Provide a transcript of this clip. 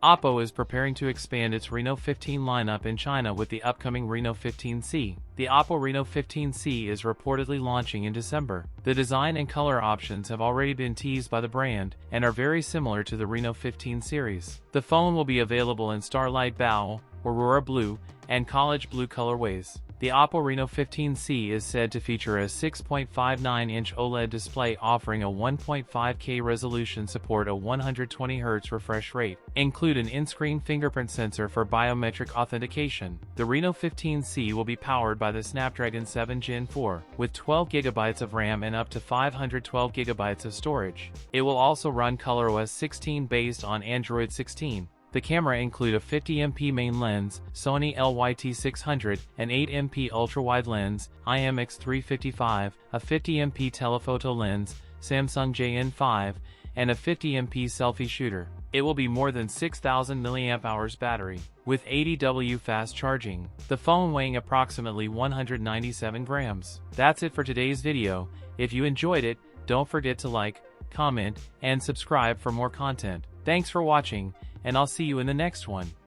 OPPO is preparing to expand its Reno 15 lineup in China with the upcoming Reno 15c. The OPPO Reno 15c is reportedly launching in December. The design and color options have already been teased by the brand and are very similar to the Reno 15 series. The phone will be available in Starlight Bow, Aurora Blue, and College Blue colorways. The OPPO Reno 15c is said to feature a 6.59-inch OLED display offering a 1.5K resolution, support a 120Hz refresh rate, include an in-screen fingerprint sensor for biometric authentication. The Reno 15c will be powered by the Snapdragon 7 Gen 4, with 12GB of RAM and up to 512GB of storage. It will also run ColorOS 16 based on Android 16. The camera include a 50MP main lens, Sony LYT600, an 8MP ultra-wide lens, IMX355, a 50MP telephoto lens, Samsung JN5, and a 50MP selfie shooter. It will be more than 6,000 mAh battery, with 80W fast charging. The phone weighing approximately 197 grams. That's it for today's video. If you enjoyed it, don't forget to like, comment, and subscribe for more content. Thanks for watching, and I'll see you in the next one.